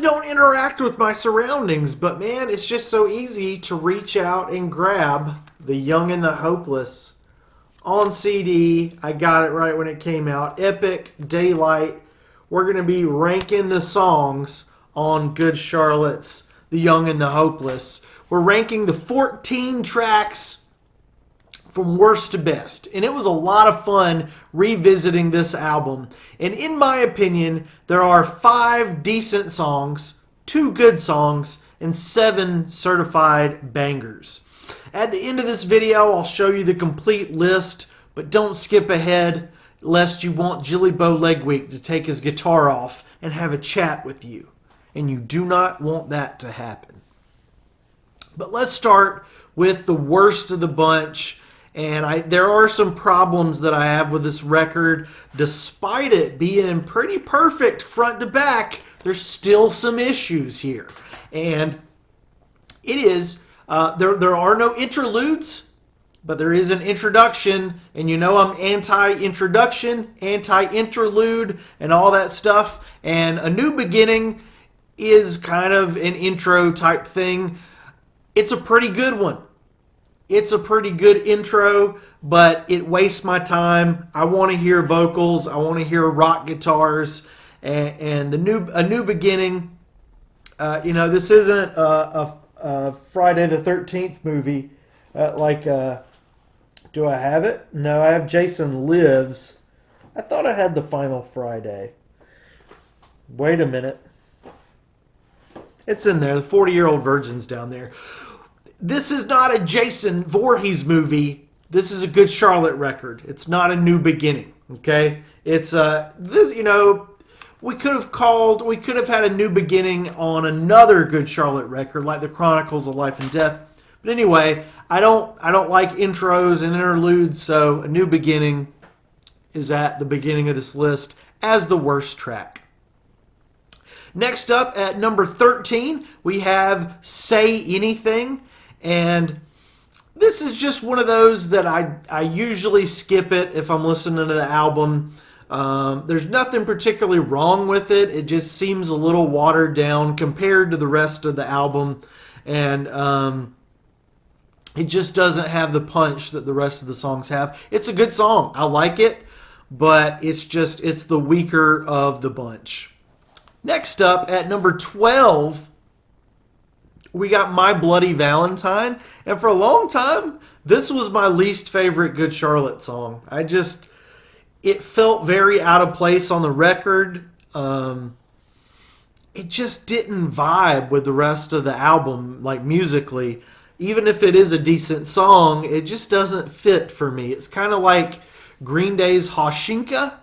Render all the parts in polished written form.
don't interact with my surroundings, but man, it's just so easy to reach out and grab The Young and the Hopeless on CD. I got it right when it came out. Epic Daylight. We're going to be ranking the songs on Good Charlotte's The Young and the Hopeless. We're ranking the 14 tracks from worst to best. And it was a lot of fun revisiting this album. And in my opinion, there are 5 decent songs, 2 good songs, and 7 certified bangers. At the end of this video, I'll show you the complete list, but don't skip ahead lest you want Jilly Bo Legweek to take his guitar off and have a chat with you. And you do not want that to happen. But let's start with the worst of the bunch. And there are some problems that I have with this record. Despite it being pretty perfect front to back, there's still some issues here. And it is, there are no interludes, but there is an introduction. And you know I'm anti-introduction, anti-interlude, and all that stuff. And A New Beginning is kind of an intro type thing. It's a pretty good one. It's a pretty good intro, but it wastes my time. I want to hear vocals. I want to hear rock guitars. And A New Beginning, this isn't a Friday the 13th movie. Do I have it? No, I have Jason Lives. I thought I had The Final Friday. Wait a minute. It's in there. The 40-Year-Old Virgin's down there. This is not a Jason Voorhees movie. This is a Good Charlotte record. It's not A New Beginning. Okay? It's this. We could have had A New Beginning on another Good Charlotte record, like The Chronicles of Life and Death. But anyway, I don't like intros and interludes, so A New Beginning is at the beginning of this list as the worst track. Next up at number 13, we have Say Anything. And this is just one of those that I usually skip it if I'm listening to the album. There's nothing particularly wrong with it. It just seems a little watered down compared to the rest of the album. And it just doesn't have the punch that the rest of the songs have. It's a good song. I like it. But it's the weaker of the bunch. Next up at number 12, we got My Bloody Valentine. And for a long time, this was my least favorite Good Charlotte song. It felt very out of place on the record. It just didn't vibe with the rest of the album, like musically. Even if it is a decent song, it just doesn't fit for me. It's kind of like Green Day's Hoshinka.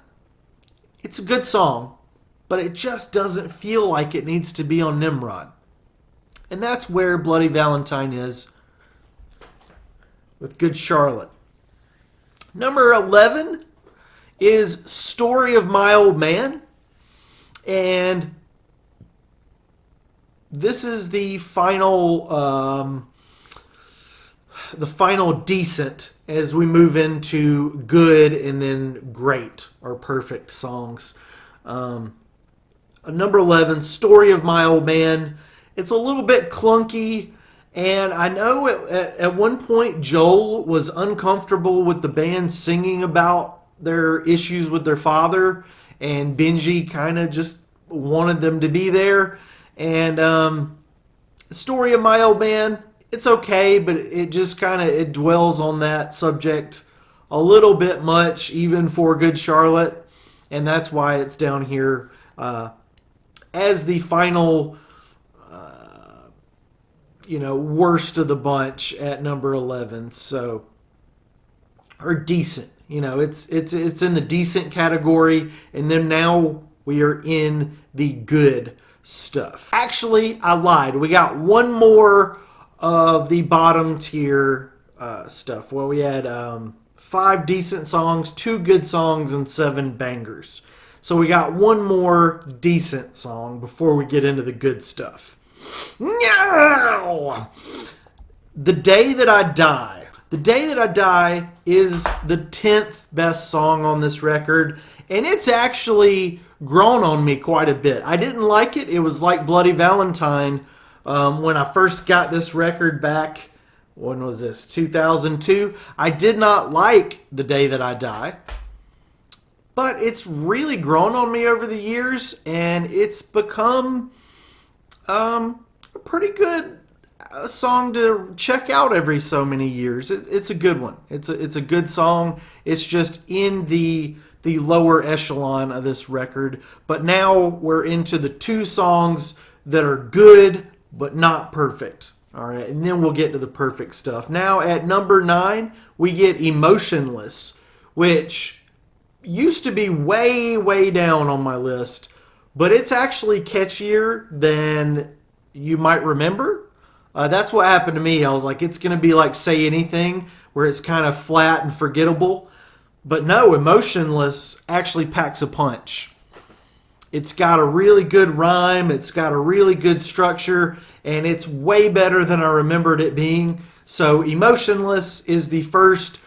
It's a good song, but it just doesn't feel like it needs to be on Nimrod. And that's where Bloody Valentine is with Good Charlotte. Number 11 is Story of My Old Man. And this is the final decent as we move into good and then great or perfect songs. Number 11, Story of My Old Man. It's a little bit clunky, and I know at one point Joel was uncomfortable with the band singing about their issues with their father, and Benji kind of just wanted them to be there. And Story of My Old Man, it's okay, but it just it dwells on that subject a little bit much, even for Good Charlotte, and that's why it's down here as the final worst of the bunch at number 11. So, or decent, it's in the decent category, and then now we are in the good stuff. Actually, I lied. We got one more of the bottom tier stuff. Well, we had 5 decent songs, 2 good songs, and 7 bangers. So we got one more decent song before we get into the good stuff. No! The Day That I Die. The Day That I Die is the 10th best song on this record. And it's actually grown on me quite a bit. I didn't like it. It was like Bloody Valentine when I first got this record back. When was this? 2002. I did not like The Day That I Die. But it's really grown on me over the years, and it's become a pretty good song to check out every so many years. It's a good one. It's a good song. It's just in the lower echelon of this record. But now we're into the two songs that are good but not perfect. All right, and then we'll get to the perfect stuff. Now at number 9, we get Emotionless, which used to be way, way down on my list, but it's actually catchier than you might remember. That's what happened to me. I was like, it's going to be like Say Anything, where it's kind of flat and forgettable. But no, Emotionless actually packs a punch. It's got a really good rhyme. It's got a really good structure. And it's way better than I remembered it being. So Emotionless is the first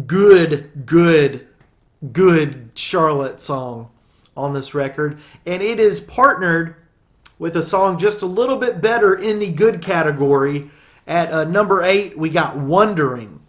good Charlotte song on this record. And it is partnered with a song just a little bit better in the good category. At number 8, we got Wondering.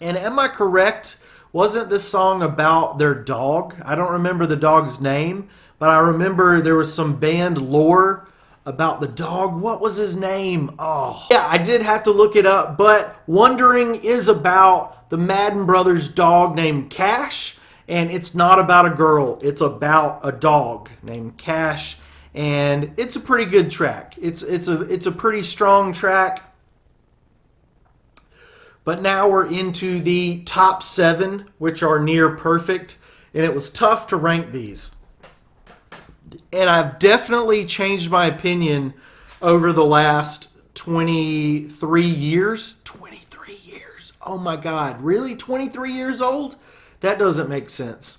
And am I correct? Wasn't this song about their dog? I don't remember the dog's name, but I remember there was some band lore about the dog. What was his name? Oh, yeah, I did have to look it up, but Wondering is about the Madden Brothers dog named Cash, and it's not about a girl. It's about a dog named Cash, and it's a pretty good track. It's a pretty strong track. But now we're into the top 7, which are near perfect. And it was tough to rank these. And I've definitely changed my opinion over the last 23 years. 23 years. Oh my God. Really? 23 years old? That doesn't make sense.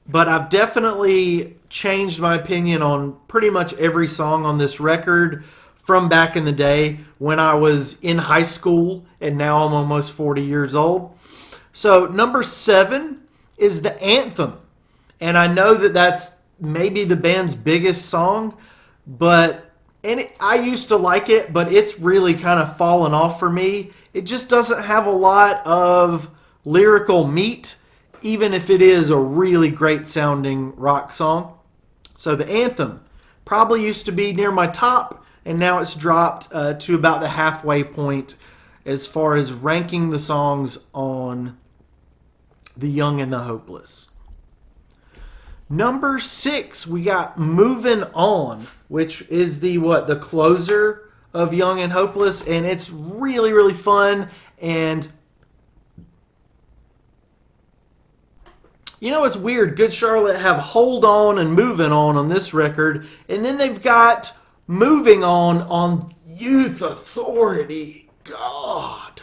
But I've definitely changed my opinion on pretty much every song on this record from back in the day when I was in high school, and now I'm almost 40 years old. So number 7 is the anthem. And I know that that's maybe the band's biggest song, I used to like it, but it's really kind of fallen off for me. It just doesn't have a lot of lyrical meat, even if it is a really great sounding rock song. So the anthem probably used to be near my top, and now it's dropped to about the halfway point as far as ranking the songs on The Young and the Hopeless. Number 6, we got Moving On, which is the closer of Young and Hopeless, and it's really, really fun. And you know, it's weird. Good Charlotte have Hold On and Moving On this record, and then they've got Moving On Youth Authority. God.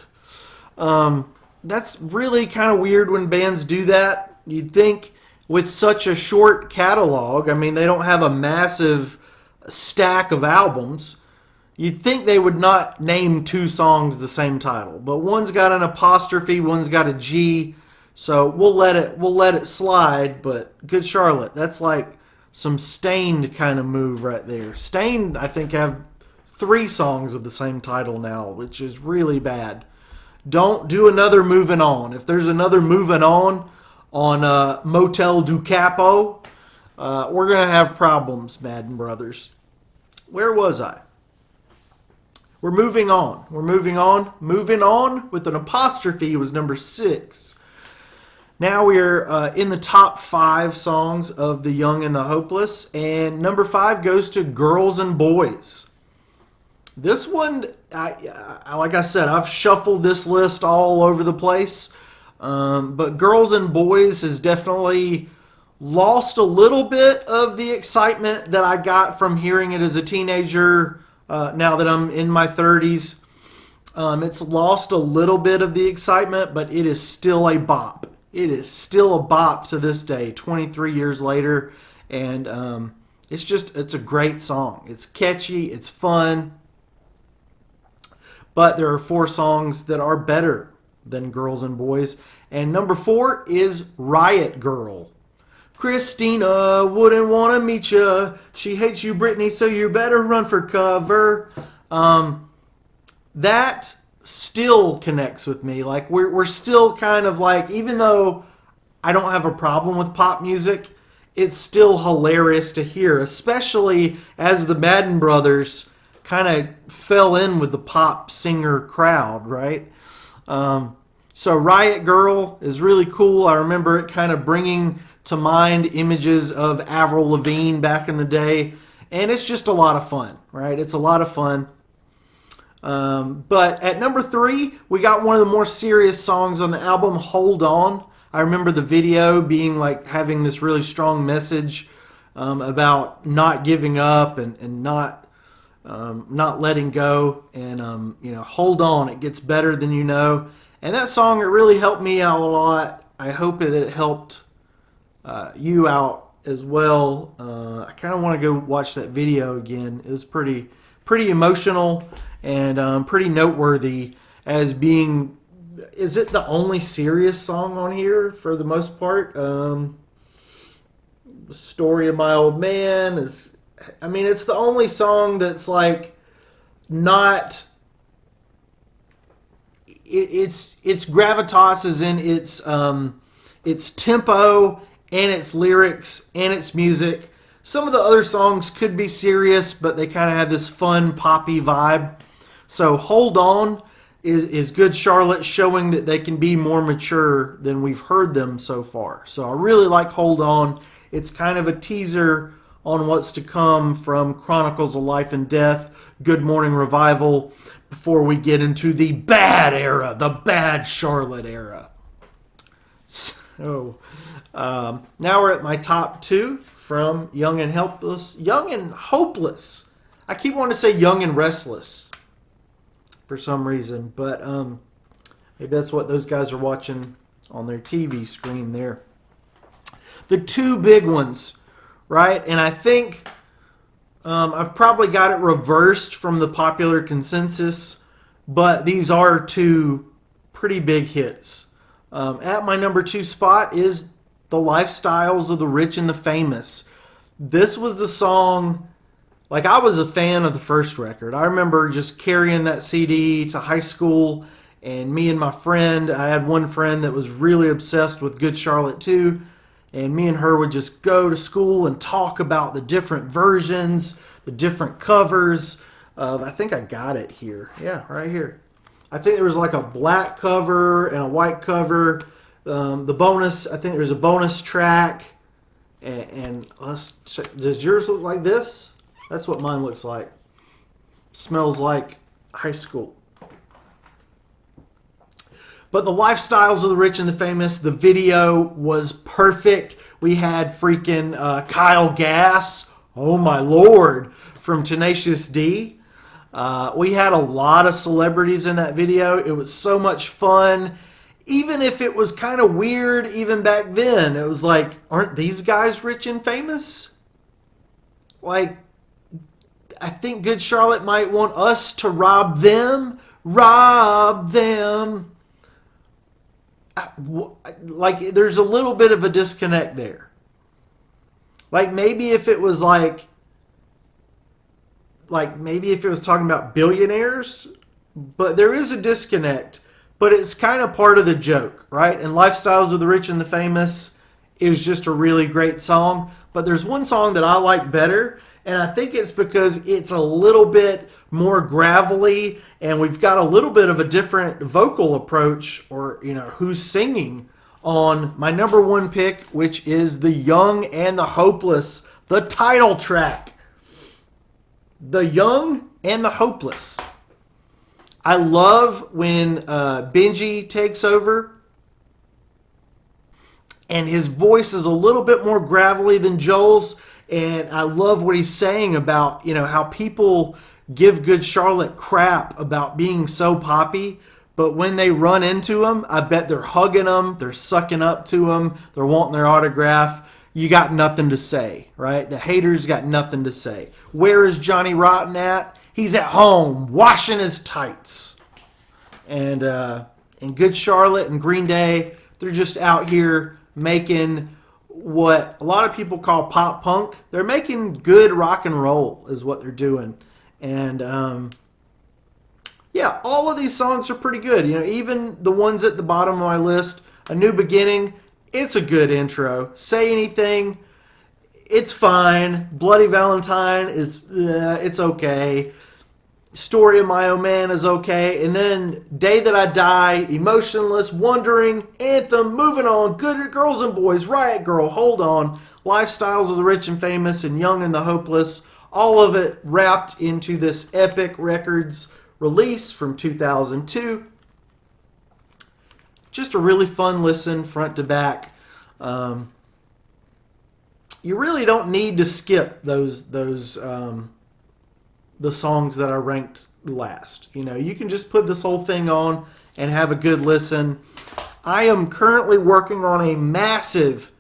That's really kind of weird when bands do that. You'd think with such a short catalog, I mean, they don't have a massive stack of albums, you'd think they would not name 2 songs the same title. But one's got an apostrophe, one's got a G, so we'll let it slide. But Good Charlotte, that's like some Stained kind of move right there. Stained, I think, have 3 songs with the same title now, which is really bad. Don't do another Moving On. If there's another Moving On Motel du Capo, we're going to have problems, Madden Brothers. Where was I? We're moving on. Moving on with an apostrophe was number 6. Now we're in the top 5 songs of The Young and the Hopeless, and number 5 goes to Girls and Boys. This one, like I said, I've shuffled this list all over the place, but Girls and Boys has definitely lost a little bit of the excitement that I got from hearing it as a teenager. Now that I'm in my 30s, it's lost a little bit of the excitement, but it is still a bop. It is still a bop to this day, 23 years later, and it's a great song. It's catchy, it's fun, but there are 4 songs that are better than Girls and Boys, And number 4 is Riot Girl. Christina wouldn't want to meet you. She hates you, Brittany, so you better run for cover. That still connects with me. Like, we're still kind of like, even though I don't have a problem with pop music, it's still hilarious to hear, especially as the Madden brothers kind of fell in with the pop singer crowd, right? So Riot Girl is really cool. I remember it kind of bringing to mind images of Avril Lavigne back in the day, and it's just a lot of fun, right? It's a lot of fun. But at number 3, we got one of the more serious songs on the album, Hold On. I remember the video being like having this really strong message about not giving up and not letting go, and hold on, it gets better than you know. And that song, it really helped me out a lot. I hope that it helped you out as well. I kind of want to go watch that video again. It was pretty emotional and pretty noteworthy as being. Is it the only serious song on here for the most part? The Story of My Old Man is. I mean, it's the only song that's like not. Its gravitas is in its tempo and its lyrics and its music. Some of the other songs could be serious, but they kind of have this fun poppy vibe. So Hold On is Good Charlotte showing that they can be more mature than we've heard them so far. So I really like Hold On. It's kind of a teaser on what's to come from Chronicles of Life and Death, Good Morning Revival, before we get into the bad era, the bad Charlotte era. So now we're at my top 2 from Young and Helpless. Young and Hopeless. I keep wanting to say Young and Restless for some reason, but maybe that's what those guys are watching on their TV screen there. The 2 big ones, right? And I think I've probably got it reversed from the popular consensus, but these are 2 pretty big hits. At my number 2 spot is The Lifestyles of the Rich and the Famous. This was the song. Like, I was a fan of the first record. I remember just carrying that CD to high school, and me and my friend, I had one friend that was really obsessed with Good Charlotte too, and me and her would just go to school and talk about the different versions, the different covers. I think I got it here. Yeah, right here. I think there was like a black cover and a white cover. The bonus, I think there's a bonus track. And let's check. Does yours look like this? That's what mine looks like. Smells like high school. But the Lifestyles of the Rich and the Famous, the video was perfect. We had freaking Kyle Gass, oh my lord, from Tenacious D. We had a lot of celebrities in that video. It was so much fun. Even if it was kind of weird even back then, it was like, aren't these guys rich and famous? Like, I think Good Charlotte might want us to rob them. Rob them. Like, there's a little bit of a disconnect there. Like, maybe if it was like maybe if it was talking about billionaires, but there is a disconnect. But it's kind of part of the joke, right? And Lifestyles of the Rich and the Famous is just a really great song. But there's one song that I like better, and I think it's because it's a little bit more gravelly, and we've got a little bit of a different vocal approach, or, who's singing on my number 1 pick, which is The Young and the Hopeless, the title track. The Young and the Hopeless. I love when Benji takes over and his voice is a little bit more gravelly than Joel's, and I love what he's saying about, how people give Good Charlotte crap about being so poppy, but when they run into him, I bet they're hugging him, they're sucking up to him, they're wanting their autograph. You got nothing to say, right? The haters got nothing to say. Where is Johnny Rotten at? He's at home washing his tights. And Good Charlotte and Green Day, They're just out here making what a lot of people call pop punk. They're making good rock and roll is what they're doing. And yeah, all of these songs are pretty good. You know, even the ones at the bottom of my list, A New Beginning, it's a good intro. Say Anything, it's fine. Bloody Valentine is it's okay. Story of My Own Man is okay. And then Day That I Die, Emotionless, Wondering, Anthem, Moving On, Good Girls and Boys, Riot Girl, Hold On, Lifestyles of the Rich and Famous, and Young and the Hopeless. All of it wrapped into this Epic Records release from 2002. Just a really fun listen, front to back. You really don't need to skip those the songs that I ranked last. You know, you can just put this whole thing on and have a good listen. I am currently working on a massive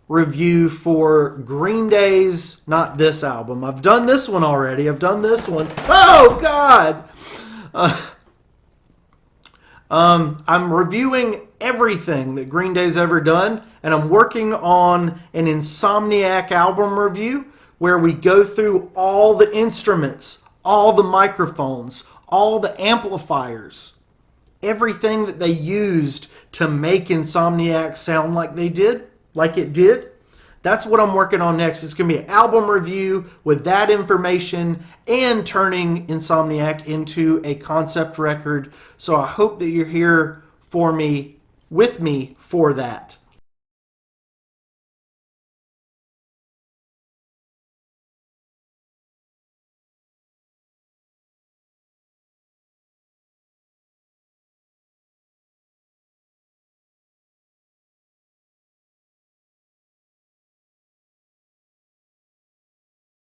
review for Green Day's, not this album. I've done this one already. I've done this one. Oh, God! I'm reviewing everything that Green Day's ever done, and I'm working on an Insomniac album review where we go through all the instruments, all the microphones, all the amplifiers, everything that they used to make Insomniac sound like they did, like it did. That's what I'm working on next. It's going to be an album review with that information and turning Insomniac into a concept record. So I hope that you're here with me for that.